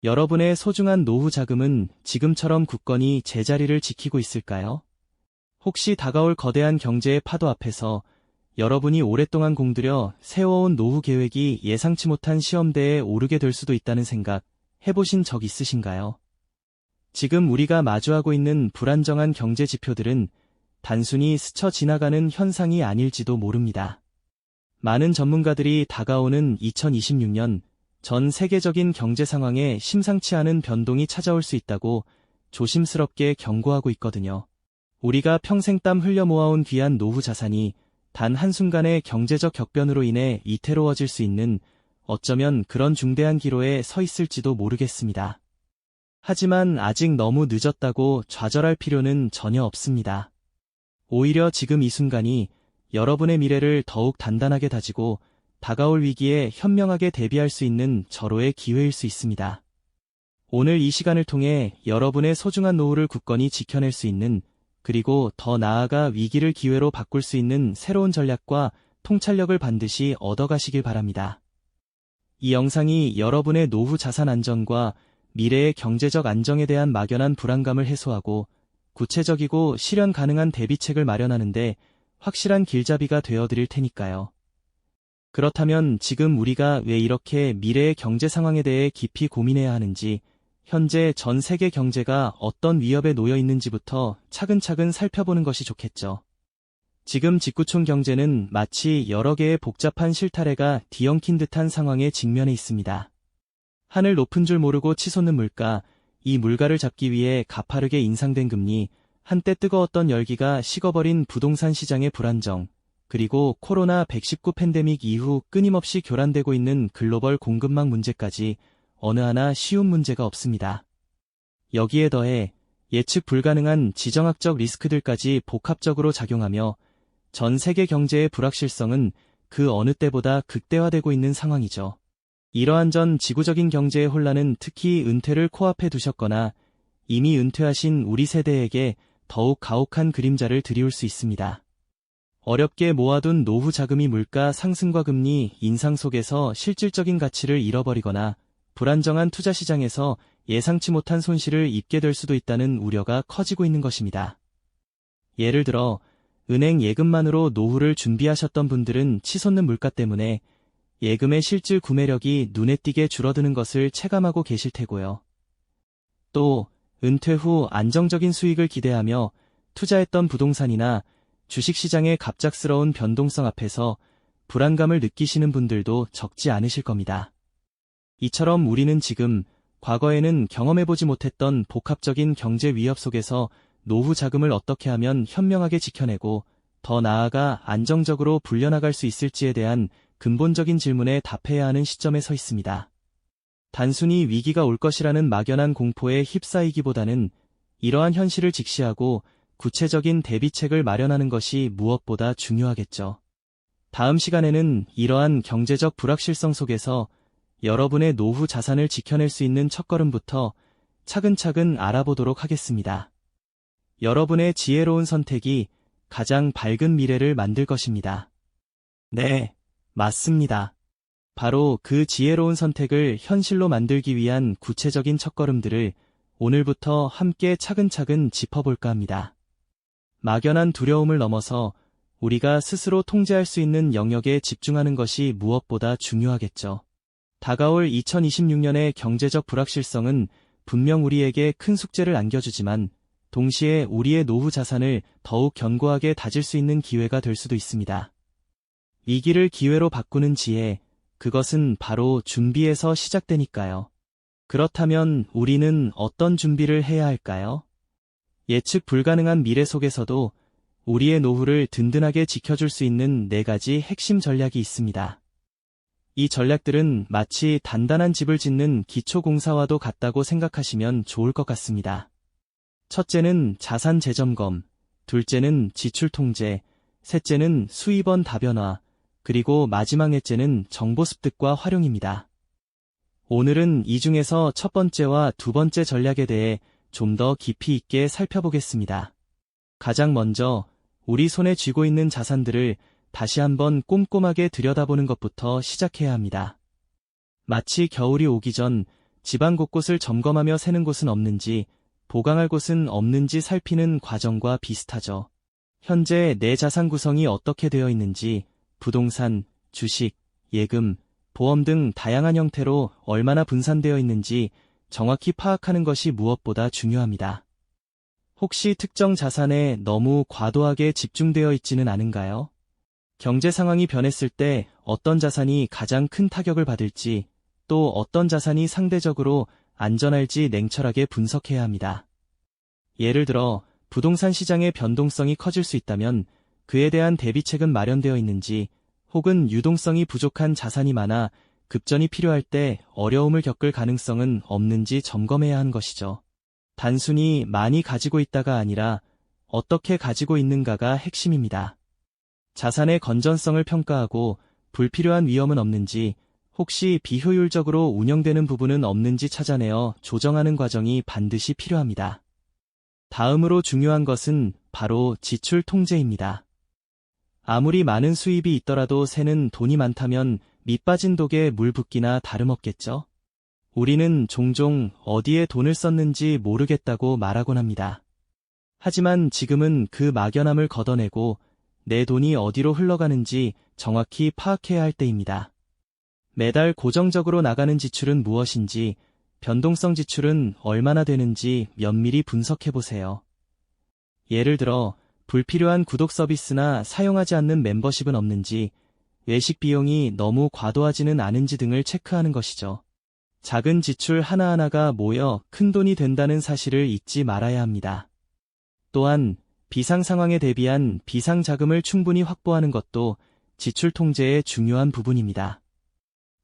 여러분의 소중한 노후 자금은 지금처럼 굳건히 제자리를 지키고 있을까요? 혹시 다가올 거대한 경제의 파도 앞에서 여러분이 오랫동안 공들여 세워온 노후 계획이 예상치 못한 시험대에 오르게 될 수도 있다는 생각 해보신 적 있으신가요? 지금 우리가 마주하고 있는 불안정한 경제 지표들은 단순히 스쳐 지나가는 현상이 아닐지도 모릅니다. 많은 전문가들이 다가오는 2026년 전 세계적인 경제 상황에 심상치 않은 변동이 찾아올 수 있다고 조심스럽게 경고하고 있거든요. 우리가 평생 땀 흘려 모아온 귀한 노후 자산이 단 한순간의 경제적 격변으로 인해 위태로워질 수 있는 어쩌면 그런 중대한 기로에 서 있을지도 모르겠습니다. 하지만 아직 너무 늦었다고 좌절할 필요는 전혀 없습니다. 오히려 지금 이 순간이 여러분의 미래를 더욱 단단하게 다지고 다가올 위기에 현명하게 대비할 수 있는 절호의 기회일 수 있습니다. 오늘 이 시간을 통해 여러분의 소중한 노후를 굳건히 지켜낼 수 있는, 그리고 더 나아가 위기를 기회로 바꿀 수 있는 새로운 전략과 통찰력을 반드시 얻어가시길 바랍니다. 이 영상이 여러분의 노후 자산 안정과 미래의 경제적 안정에 대한 막연한 불안감을 해소하고 구체적이고 실현 가능한 대비책을 마련하는 데 확실한 길잡이가 되어드릴 테니까요. 그렇다면 지금 우리가 왜 이렇게 미래의 경제 상황에 대해 깊이 고민해야 하는지, 현재 전 세계 경제가 어떤 위협에 놓여 있는지부터 차근차근 살펴보는 것이 좋겠죠. 지금 직구총 경제는 마치 여러 개의 복잡한 실타래가 뒤엉킨 듯한 상황에 직면해 있습니다. 하늘 높은 줄 모르고 치솟는 물가, 이 물가를 잡기 위해 가파르게 인상된 금리, 한때 뜨거웠던 열기가 식어버린 부동산 시장의 불안정, 그리고 코로나19 팬데믹 이후 끊임없이 교란되고 있는 글로벌 공급망 문제까지 어느 하나 쉬운 문제가 없습니다. 여기에 더해 예측 불가능한 지정학적 리스크들까지 복합적으로 작용하며 전 세계 경제의 불확실성은 그 어느 때보다 극대화되고 있는 상황이죠. 이러한 전 지구적인 경제의 혼란은 특히 은퇴를 코앞에 두셨거나 이미 은퇴하신 우리 세대에게 더욱 가혹한 그림자를 드리울 수 있습니다. 어렵게 모아둔 노후 자금이 물가 상승과 금리 인상 속에서 실질적인 가치를 잃어버리거나 불안정한 투자 시장에서 예상치 못한 손실을 입게 될 수도 있다는 우려가 커지고 있는 것입니다. 예를 들어 은행 예금만으로 노후를 준비하셨던 분들은 치솟는 물가 때문에 예금의 실질 구매력이 눈에 띄게 줄어드는 것을 체감하고 계실 테고요. 또 은퇴 후 안정적인 수익을 기대하며 투자했던 부동산이나 주식시장의 갑작스러운 변동성 앞에서 불안감을 느끼시는 분들도 적지 않으실 겁니다. 이처럼 우리는 지금 과거에는 경험해보지 못했던 복합적인 경제 위협 속에서 노후 자금을 어떻게 하면 현명하게 지켜내고 더 나아가 안정적으로 불려나갈 수 있을지에 대한 근본적인 질문에 답해야 하는 시점에 서 있습니다. 단순히 위기가 올 것이라는 막연한 공포에 휩싸이기보다는 이러한 현실을 직시하고 구체적인 대비책을 마련하는 것이 무엇보다 중요하겠죠. 다음 시간에는 이러한 경제적 불확실성 속에서 여러분의 노후 자산을 지켜낼 수 있는 첫걸음부터 차근차근 알아보도록 하겠습니다. 여러분의 지혜로운 선택이 가장 밝은 미래를 만들 것입니다. 네, 맞습니다. 바로 그 지혜로운 선택을 현실로 만들기 위한 구체적인 첫걸음들을 오늘부터 함께 차근차근 짚어볼까 합니다. 막연한 두려움을 넘어서 우리가 스스로 통제할 수 있는 영역에 집중하는 것이 무엇보다 중요하겠죠. 다가올 2026년의 경제적 불확실성은 분명 우리에게 큰 숙제를 안겨주지만 동시에 우리의 노후 자산을 더욱 견고하게 다질 수 있는 기회가 될 수도 있습니다. 위기를 기회로 바꾸는 지혜, 그것은 바로 준비에서 시작되니까요. 그렇다면 우리는 어떤 준비를 해야 할까요? 예측 불가능한 미래 속에서도 우리의 노후를 든든하게 지켜줄 수 있는 4가지 핵심 전략이 있습니다. 이 전략들은 마치 단단한 집을 짓는 기초공사와도 같다고 생각하시면 좋을 것 같습니다. 첫째는 자산 재점검, 둘째는 지출 통제, 셋째는 수입원 다변화, 그리고 마지막 넷째는 정보 습득과 활용입니다. 오늘은 이 중에서 첫 번째와 두 번째 전략에 대해 좀 더 깊이 있게 살펴보겠습니다. 가장 먼저 우리 손에 쥐고 있는 자산들을 다시 한번 꼼꼼하게 들여다보는 것부터 시작해야 합니다. 마치 겨울이 오기 전 집안 곳곳을 점검하며 세는 곳은 없는지, 보강할 곳은 없는지 살피는 과정과 비슷하죠. 현재 내 자산 구성이 어떻게 되어 있는지, 부동산, 주식, 예금, 보험 등 다양한 형태로 얼마나 분산되어 있는지 정확히 파악하는 것이 무엇보다 중요합니다. 혹시 특정 자산에 너무 과도하게 집중되어 있지는 않은가요? 경제 상황이 변했을 때 어떤 자산이 가장 큰 타격을 받을지, 또 어떤 자산이 상대적으로 안전할지 냉철하게 분석해야 합니다. 예를 들어 부동산 시장의 변동성이 커질 수 있다면 그에 대한 대비책은 마련되어 있는지, 혹은 유동성이 부족한 자산이 많아 급전이 필요할 때 어려움을 겪을 가능성은 없는지 점검해야 하는 것이죠. 단순히 많이 가지고 있다가 아니라 어떻게 가지고 있는가가 핵심입니다. 자산의 건전성을 평가하고 불필요한 위험은 없는지, 혹시 비효율적으로 운영되는 부분은 없는지 찾아내어 조정하는 과정이 반드시 필요합니다. 다음으로 중요한 것은 바로 지출 통제입니다. 아무리 많은 수입이 있더라도 새는 돈이 많다면 밑 빠진 독에 물 붓기나 다름없겠죠? 우리는 종종 어디에 돈을 썼는지 모르겠다고 말하곤 합니다. 하지만 지금은 그 막연함을 걷어내고 내 돈이 어디로 흘러가는지 정확히 파악해야 할 때입니다. 매달 고정적으로 나가는 지출은 무엇인지, 변동성 지출은 얼마나 되는지 면밀히 분석해보세요. 예를 들어 불필요한 구독 서비스나 사용하지 않는 멤버십은 없는지, 외식 비용이 너무 과도하지는 않은지 등을 체크하는 것이죠. 작은 지출 하나하나가 모여 큰 돈이 된다는 사실을 잊지 말아야 합니다. 또한 비상 상황에 대비한 비상 자금을 충분히 확보하는 것도 지출 통제의 중요한 부분입니다.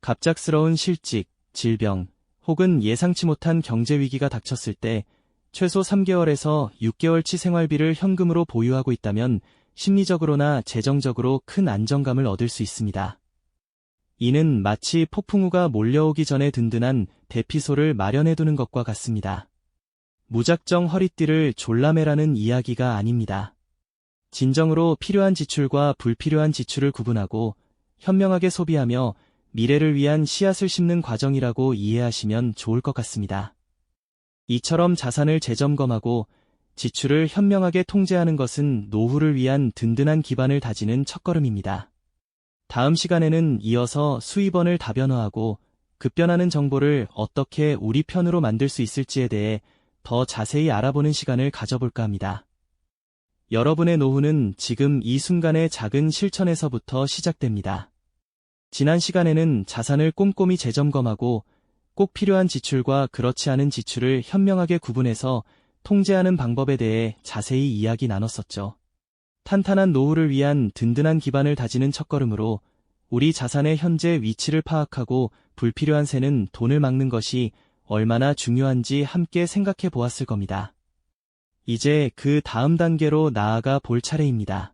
갑작스러운 실직, 질병, 혹은 예상치 못한 경제 위기가 닥쳤을 때 최소 3개월에서 6개월치 생활비를 현금으로 보유하고 있다면 심리적으로나 재정적으로 큰 안정감을 얻을 수 있습니다. 이는 마치 폭풍우가 몰려오기 전에 든든한 대피소를 마련해두는 것과 같습니다. 무작정 허리띠를 졸라매라는 이야기가 아닙니다. 진정으로 필요한 지출과 불필요한 지출을 구분하고 현명하게 소비하며 미래를 위한 씨앗을 심는 과정이라고 이해하시면 좋을 것 같습니다. 이처럼 자산을 재점검하고 지출을 현명하게 통제하는 것은 노후를 위한 든든한 기반을 다지는 첫걸음입니다. 다음 시간에는 이어서 수입원을 다변화하고 급변하는 정보를 어떻게 우리 편으로 만들 수 있을지에 대해 더 자세히 알아보는 시간을 가져볼까 합니다. 여러분의 노후는 지금 이 순간의 작은 실천에서부터 시작됩니다. 지난 시간에는 자산을 꼼꼼히 재점검하고 꼭 필요한 지출과 그렇지 않은 지출을 현명하게 구분해서 통제하는 방법에 대해 자세히 이야기 나눴었죠. 탄탄한 노후를 위한 든든한 기반을 다지는 첫걸음으로 우리 자산의 현재 위치를 파악하고 불필요한 새는 돈을 막는 것이 얼마나 중요한지 함께 생각해 보았을 겁니다. 이제 그 다음 단계로 나아가 볼 차례입니다.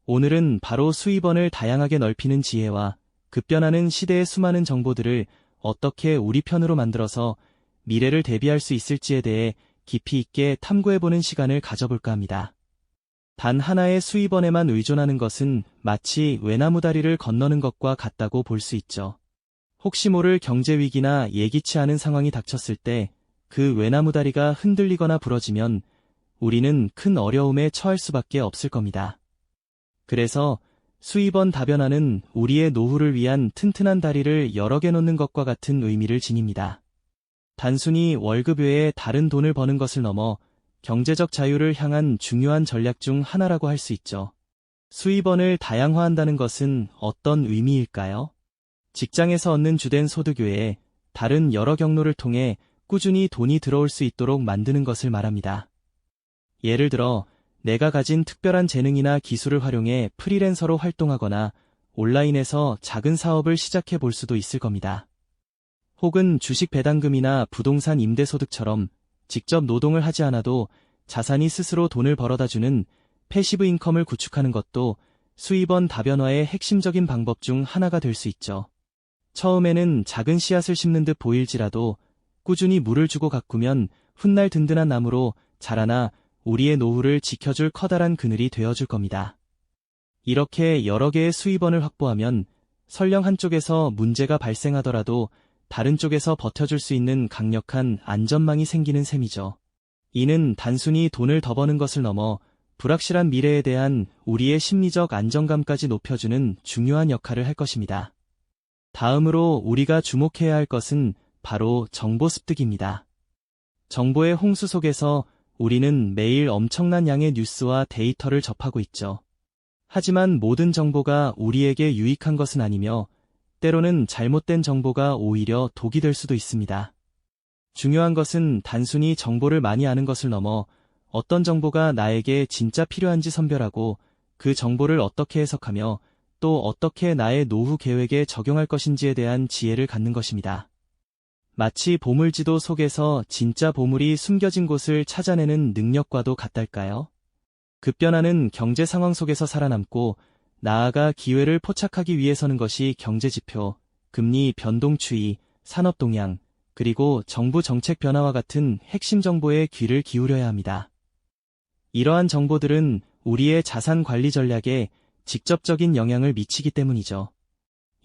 오늘은 바로 수입원을 다양하게 넓히는 지혜와 급변하는 시대의 수많은 정보들을 어떻게 우리 편으로 만들어서 미래를 대비할 수 있을지에 대해 깊이 있게 탐구해보는 시간을 가져볼까 합니다. 단 하나의 수입원에만 의존하는 것은 마치 외나무 다리를 건너는 것과 같다고 볼 수 있죠. 혹시 모를 경제 위기나 예기치 않은 상황이 닥쳤을 때 그 외나무 다리가 흔들리거나 부러지면 우리는 큰 어려움에 처할 수밖에 없을 겁니다. 그래서 수입원 다변화는 우리의 노후를 위한 튼튼한 다리를 여러 개 놓는 것과 같은 의미를 지닙니다. 단순히 월급 외에 다른 돈을 버는 것을 넘어 경제적 자유를 향한 중요한 전략 중 하나라고 할 수 있죠. 수입원을 다양화한다는 것은 어떤 의미일까요? 직장에서 얻는 주된 소득 외에 다른 여러 경로를 통해 꾸준히 돈이 들어올 수 있도록 만드는 것을 말합니다. 예를 들어 내가 가진 특별한 재능이나 기술을 활용해 프리랜서로 활동하거나 온라인에서 작은 사업을 시작해 볼 수도 있을 겁니다. 혹은 주식 배당금이나 부동산 임대소득처럼 직접 노동을 하지 않아도 자산이 스스로 돈을 벌어다주는 패시브 인컴을 구축하는 것도 수입원 다변화의 핵심적인 방법 중 하나가 될 수 있죠. 처음에는 작은 씨앗을 심는 듯 보일지라도 꾸준히 물을 주고 가꾸면 훗날 든든한 나무로 자라나 우리의 노후를 지켜줄 커다란 그늘이 되어줄 겁니다. 이렇게 여러 개의 수입원을 확보하면 설령 한쪽에서 문제가 발생하더라도 다른 쪽에서 버텨줄 수 있는 강력한 안전망이 생기는 셈이죠. 이는 단순히 돈을 더 버는 것을 넘어 불확실한 미래에 대한 우리의 심리적 안정감까지 높여주는 중요한 역할을 할 것입니다. 다음으로 우리가 주목해야 할 것은 바로 정보 습득입니다. 정보의 홍수 속에서 우리는 매일 엄청난 양의 뉴스와 데이터를 접하고 있죠. 하지만 모든 정보가 우리에게 유익한 것은 아니며 때로는 잘못된 정보가 오히려 독이 될 수도 있습니다. 중요한 것은 단순히 정보를 많이 아는 것을 넘어 어떤 정보가 나에게 진짜 필요한지 선별하고 그 정보를 어떻게 해석하며 또 어떻게 나의 노후 계획에 적용할 것인지에 대한 지혜를 갖는 것입니다. 마치 보물지도 속에서 진짜 보물이 숨겨진 곳을 찾아내는 능력과도 같달까요? 급변하는 경제 상황 속에서 살아남고 나아가 기회를 포착하기 위해서는 것이 경제지표, 금리 변동 추이, 산업 동향, 그리고 정부 정책 변화와 같은 핵심 정보에 귀를 기울여야 합니다. 이러한 정보들은 우리의 자산 관리 전략에 직접적인 영향을 미치기 때문이죠.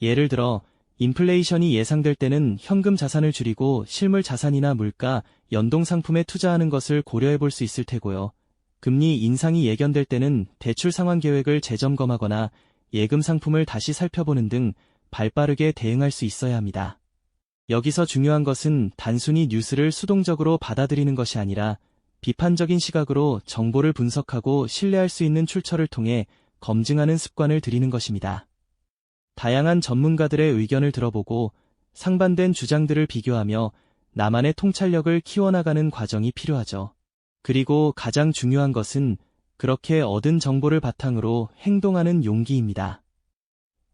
예를 들어 인플레이션이 예상될 때는 현금 자산을 줄이고 실물 자산이나 물가, 연동 상품에 투자하는 것을 고려해 볼 수 있을 테고요. 금리 인상이 예견될 때는 대출 상환 계획을 재점검하거나 예금 상품을 다시 살펴보는 등 발빠르게 대응할 수 있어야 합니다. 여기서 중요한 것은 단순히 뉴스를 수동적으로 받아들이는 것이 아니라 비판적인 시각으로 정보를 분석하고 신뢰할 수 있는 출처를 통해 검증하는 습관을 들이는 것입니다. 다양한 전문가들의 의견을 들어보고 상반된 주장들을 비교하며 나만의 통찰력을 키워나가는 과정이 필요하죠. 그리고 가장 중요한 것은 그렇게 얻은 정보를 바탕으로 행동하는 용기입니다.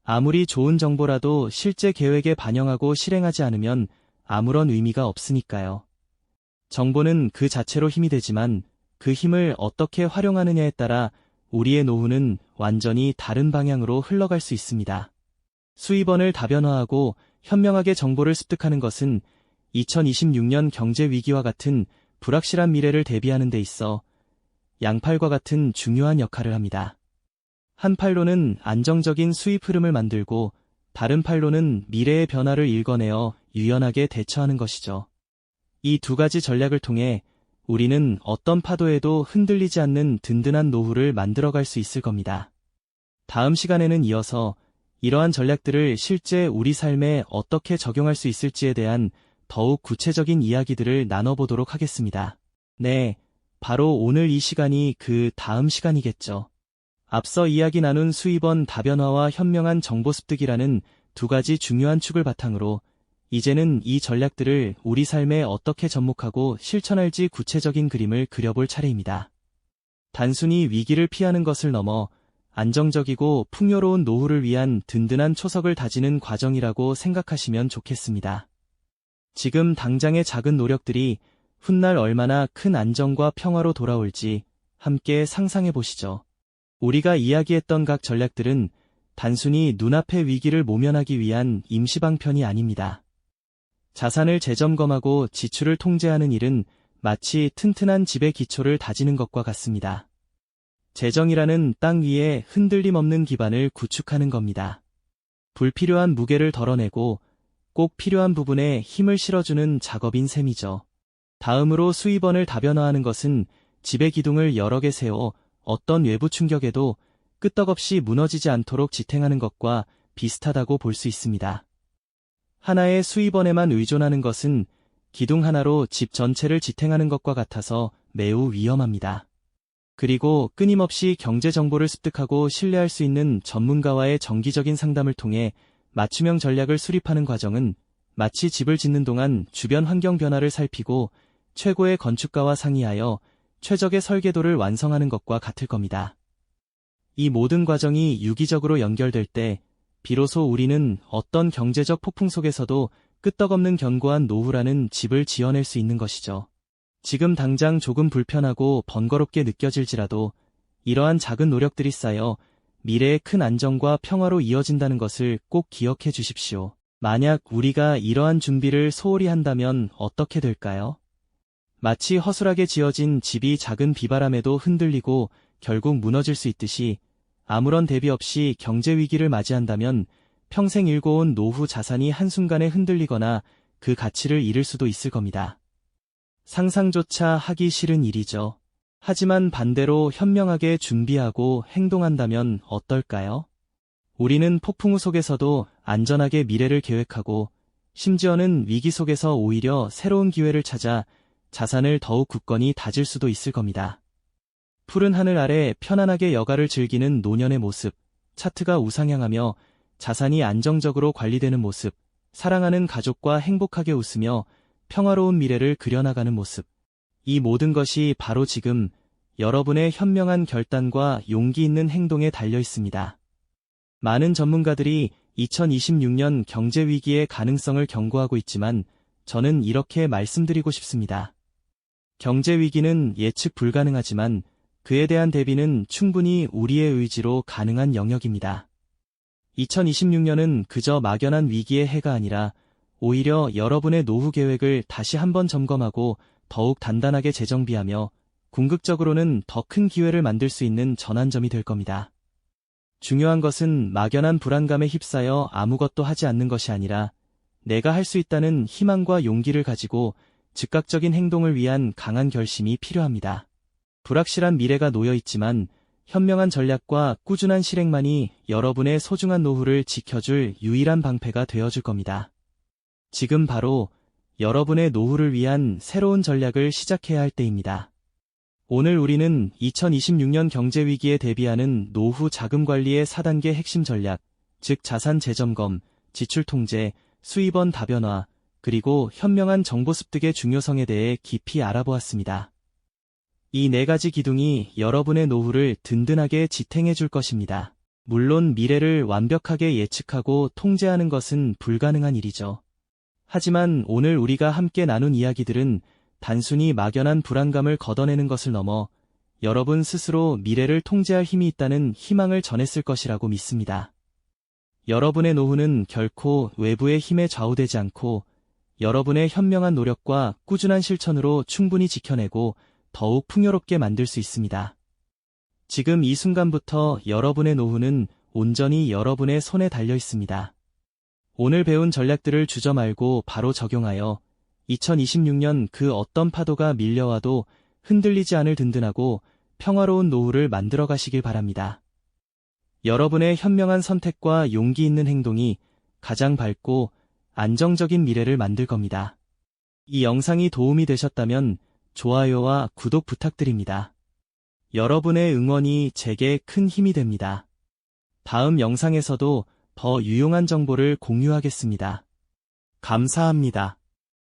아무리 좋은 정보라도 실제 계획에 반영하고 실행하지 않으면 아무런 의미가 없으니까요. 정보는 그 자체로 힘이 되지만 그 힘을 어떻게 활용하느냐에 따라 우리의 노후는 완전히 다른 방향으로 흘러갈 수 있습니다. 수입원을 다변화하고 현명하게 정보를 습득하는 것은 2026년 경제 위기와 같은 불확실한 미래를 대비하는 데 있어 양팔과 같은 중요한 역할을 합니다. 한 팔로는 안정적인 수입 흐름을 만들고 다른 팔로는 미래의 변화를 읽어내어 유연하게 대처하는 것이죠. 이 두 가지 전략을 통해 우리는 어떤 파도에도 흔들리지 않는 든든한 노후를 만들어갈 수 있을 겁니다. 다음 시간에는 이어서 이러한 전략들을 실제 우리 삶에 어떻게 적용할 수 있을지에 대한 더욱 구체적인 이야기들을 나눠보도록 하겠습니다. 네, 바로 오늘 이 시간이 그 다음 시간이겠죠. 앞서 이야기 나눈 수입원 다변화와 현명한 정보 습득이라는 두 가지 중요한 축을 바탕으로 이제는 이 전략들을 우리 삶에 어떻게 접목하고 실천할지 구체적인 그림을 그려볼 차례입니다. 단순히 위기를 피하는 것을 넘어 안정적이고 풍요로운 노후를 위한 든든한 초석을 다지는 과정이라고 생각하시면 좋겠습니다. 지금 당장의 작은 노력들이 훗날 얼마나 큰 안정과 평화로 돌아올지 함께 상상해 보시죠. 우리가 이야기했던 각 전략들은 단순히 눈앞의 위기를 모면하기 위한 임시방편이 아닙니다. 자산을 재점검하고 지출을 통제하는 일은 마치 튼튼한 집의 기초를 다지는 것과 같습니다. 재정이라는 땅 위에 흔들림 없는 기반을 구축하는 겁니다. 불필요한 무게를 덜어내고 꼭 필요한 부분에 힘을 실어주는 작업인 셈이죠. 다음으로 수입원을 다변화하는 것은 집의 기둥을 여러 개 세워 어떤 외부 충격에도 끄떡없이 무너지지 않도록 지탱하는 것과 비슷하다고 볼 수 있습니다. 하나의 수입원에만 의존하는 것은 기둥 하나로 집 전체를 지탱하는 것과 같아서 매우 위험합니다. 그리고 끊임없이 경제 정보를 습득하고 신뢰할 수 있는 전문가와의 정기적인 상담을 통해 맞춤형 전략을 수립하는 과정은 마치 집을 짓는 동안 주변 환경 변화를 살피고 최고의 건축가와 상의하여 최적의 설계도를 완성하는 것과 같을 겁니다. 이 모든 과정이 유기적으로 연결될 때 비로소 우리는 어떤 경제적 폭풍 속에서도 끄떡없는 견고한 노후라는 집을 지어낼 수 있는 것이죠. 지금 당장 조금 불편하고 번거롭게 느껴질지라도 이러한 작은 노력들이 쌓여 미래의 큰 안정과 평화로 이어진다는 것을 꼭 기억해 주십시오. 만약 우리가 이러한 준비를 소홀히 한다면 어떻게 될까요? 마치 허술하게 지어진 집이 작은 비바람에도 흔들리고 결국 무너질 수 있듯이 아무런 대비 없이 경제 위기를 맞이한다면 평생 일궈온 노후 자산이 한순간에 흔들리거나 그 가치를 잃을 수도 있을 겁니다. 상상조차 하기 싫은 일이죠. 하지만 반대로 현명하게 준비하고 행동한다면 어떨까요? 우리는 폭풍우 속에서도 안전하게 미래를 계획하고 심지어는 위기 속에서 오히려 새로운 기회를 찾아 자산을 더욱 굳건히 다질 수도 있을 겁니다. 푸른 하늘 아래 편안하게 여가를 즐기는 노년의 모습, 차트가 우상향하며 자산이 안정적으로 관리되는 모습, 사랑하는 가족과 행복하게 웃으며 평화로운 미래를 그려나가는 모습. 이 모든 것이 바로 지금 여러분의 현명한 결단과 용기 있는 행동에 달려 있습니다. 많은 전문가들이 2026년 경제위기의 가능성을 경고하고 있지만 저는 이렇게 말씀드리고 싶습니다. 경제위기는 예측 불가능하지만 그에 대한 대비는 충분히 우리의 의지로 가능한 영역입니다. 2026년은 그저 막연한 위기의 해가 아니라 오히려 여러분의 노후 계획을 다시 한번 점검하고 더욱 단단하게 재정비하며 궁극적으로는 더 큰 기회를 만들 수 있는 전환점이 될 겁니다. 중요한 것은 막연한 불안감에 휩싸여 아무것도 하지 않는 것이 아니라 내가 할 수 있다는 희망과 용기를 가지고 즉각적인 행동을 위한 강한 결심이 필요합니다. 불확실한 미래가 놓여 있지만 현명한 전략과 꾸준한 실행만이 여러분의 소중한 노후를 지켜줄 유일한 방패가 되어줄 겁니다. 지금 바로 여러분의 노후를 위한 새로운 전략을 시작해야 할 때입니다. 오늘 우리는 2026년 경제위기에 대비하는 노후 자금 관리의 4단계 핵심 전략, 즉 자산 재점검, 지출 통제, 수입원 다변화, 그리고 현명한 정보 습득의 중요성에 대해 깊이 알아보았습니다. 이 4가지 기둥이 여러분의 노후를 든든하게 지탱해 줄 것입니다. 물론 미래를 완벽하게 예측하고 통제하는 것은 불가능한 일이죠. 하지만 오늘 우리가 함께 나눈 이야기들은 단순히 막연한 불안감을 걷어내는 것을 넘어 여러분 스스로 미래를 통제할 힘이 있다는 희망을 전했을 것이라고 믿습니다. 여러분의 노후는 결코 외부의 힘에 좌우되지 않고 여러분의 현명한 노력과 꾸준한 실천으로 충분히 지켜내고 더욱 풍요롭게 만들 수 있습니다. 지금 이 순간부터 여러분의 노후는 온전히 여러분의 손에 달려 있습니다. 오늘 배운 전략들을 주저 말고 바로 적용하여 2026년 그 어떤 파도가 밀려와도 흔들리지 않을 든든하고 평화로운 노후를 만들어 가시길 바랍니다. 여러분의 현명한 선택과 용기 있는 행동이 가장 밝고 안정적인 미래를 만들 겁니다. 이 영상이 도움이 되셨다면 좋아요와 구독 부탁드립니다. 여러분의 응원이 제게 큰 힘이 됩니다. 다음 영상에서도 더 유용한 정보를 공유하겠습니다. 감사합니다.